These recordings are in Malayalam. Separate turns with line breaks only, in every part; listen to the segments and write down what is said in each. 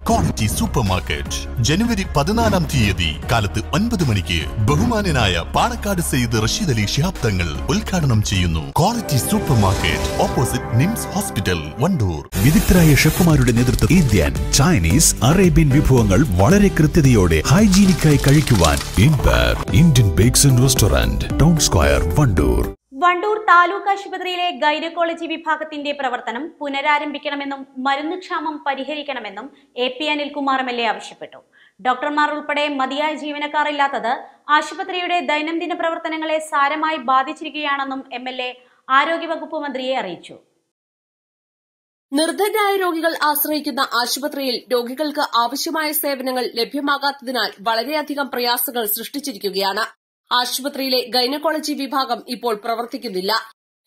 ക്വാളിറ്റി സൂപ്പർ മാർക്കറ്റ് ജനുവരി 14-ാം തീയതി കാലത്ത് 9 മണിക്ക് ബഹുമാനനായ പാണക്കാട് സെയ്ദ് റഷീദ് അലി ശിഹാബ് തങ്ങൾ ഉദ്ഘാടനം ചെയ്യുന്നു. Quality super market opposite NIMS hospital, Wandoor.
വിദഗ്ധരായ ഷെഫുമാരുടെ നേതൃത്വത്തിൽ ഇന്ത്യൻ, ചൈനീസ്, അറേബ്യൻ വിഭവങ്ങൾ വളരെ കൃത്യതയോടെ ഹൈജീനിക്കായി കഴിക്കുവാൻ Indian bakes and restaurant, town square, Wandoor.
Wandoor taluk ആശുപത്രിയിലെ ഗൈനക്കോളജി വിഭാഗത്തിന്റെ പ്രവർത്തനം പുനരാരംഭിക്കണമെന്നും മരുന്നുക്ഷാമം പരിഹരിക്കണമെന്നും AP അനിൽകുമാർ MLA ആവശ്യപ്പെട്ടു. ഡോക്ടർമാർ ഉൾപ്പെടെ മതിയായ ജീവനക്കാർ ഇല്ലാത്തത് ആശുപത്രിയുടെ ദൈനംദിന പ്രവർത്തനങ്ങളെ സാരമായി ബാധിച്ചിരിക്കുകയാണെന്നും MLA ആരോഗ്യവകുപ്പ് മന്ത്രിയെ അറിയിച്ചു.
നിർധനരായ രോഗികൾ ആശ്രയിക്കുന്ന ആശുപത്രിയിൽ രോഗികൾക്ക് ആവശ്യമായ സേവനങ്ങൾ ലഭ്യമാകാത്തതിനാൽ വളരെയധികം പ്രയാസങ്ങൾ സൃഷ്ടിച്ചിരിക്കുകയാണ്. ആശുപത്രിയിലെ ഗൈനക്കോളജി വിഭാഗം ഇപ്പോൾ പ്രവർത്തിക്കുന്നില്ല.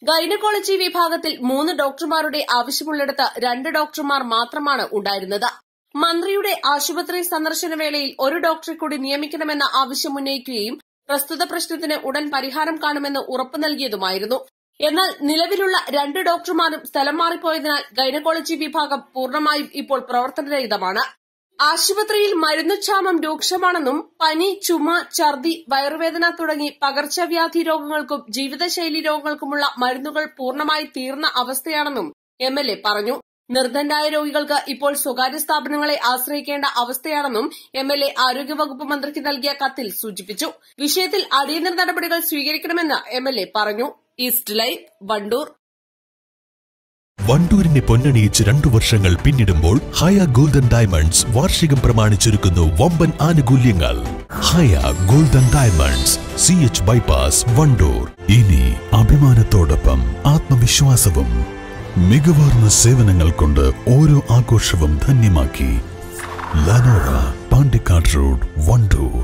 ഗൈനക്കോളജി വിഭാഗത്തിൽ 3 ഡോക്ടർമാരുടെ ആവശ്യമുള്ളിടത്ത് 2 ഡോക്ടർമാർ മാത്രമാണ് ഉണ്ടായിരുന്നത്. മന്ത്രിയുടെ ആശുപത്രി സന്ദർശന വേളയിൽ 1 ഡോക്ടറെ കൂടി നിയമിക്കണമെന്ന ആവശ്യം ഉന്നയിക്കുകയും പ്രസ്തുത പ്രശ്നത്തിന് ഉടൻ പരിഹാരം കാണുമെന്ന് ഉറപ്പു നൽകിയതുമായിരുന്നു. എന്നാൽ നിലവിലുള്ള 2 ഡോക്ടർമാരും സ്ഥലം മാറിപ്പോയതിനാൽ ഗൈനക്കോളജി വിഭാഗം പൂർണ്ണമായും ഇപ്പോൾ പ്രവർത്തനരഹിതമാണ്. ആശുപത്രിയിൽ മരുന്നുക്ഷാമം രൂക്ഷമാണെന്നും പനി, ചുമ, ഛർദി, വയറുവേദന തുടങ്ങി പകർച്ചവ്യാധി രോഗങ്ങൾക്കും ജീവിതശൈലി രോഗങ്ങൾക്കുമുള്ള മരുന്നുകൾ പൂർണ്ണമായി തീർന്ന അവസ്ഥയാണെന്നും MLA പറഞ്ഞു. നിർധനരായ രോഗികൾക്ക് ഇപ്പോൾ സ്വകാര്യ സ്ഥാപനങ്ങളെ ആശ്രയിക്കേണ്ട അവസ്ഥയാണെന്നും MLA ആരോഗ്യവകുപ്പ് മന്ത്രിക്ക് നൽകിയ കത്തിൽ സൂചിപ്പിച്ചു. വിഷയത്തിൽ അടിയന്തര നടപടികൾ സ്വീകരിക്കണമെന്ന് MLA പറഞ്ഞു. East Live, Wandoor.
വണ്ടൂരിനെ പൊന്നണിയിച്ച് 2 വർഷങ്ങൾ പിന്നിടുമ്പോൾ ഹയ ഗോൾഡൻ ഡയമണ്ട്സ് വാർഷികം പ്രമാണിച്ചൊരുക്കുന്നു വമ്പൻ ആനുകൂല്യങ്ങൾ. Haya golden diamonds, CH bypass, Wandoor. ഇനി അഭിമാനത്തോടൊപ്പം ആത്മവിശ്വാസവും. മികവാർന്ന സേവനങ്ങൾ കൊണ്ട് ഓരോ ആഘോഷവും ധന്യമാക്കി. ലനോറ, പാണ്ടിക്കാട് റോഡ്, വണ്ടൂർ.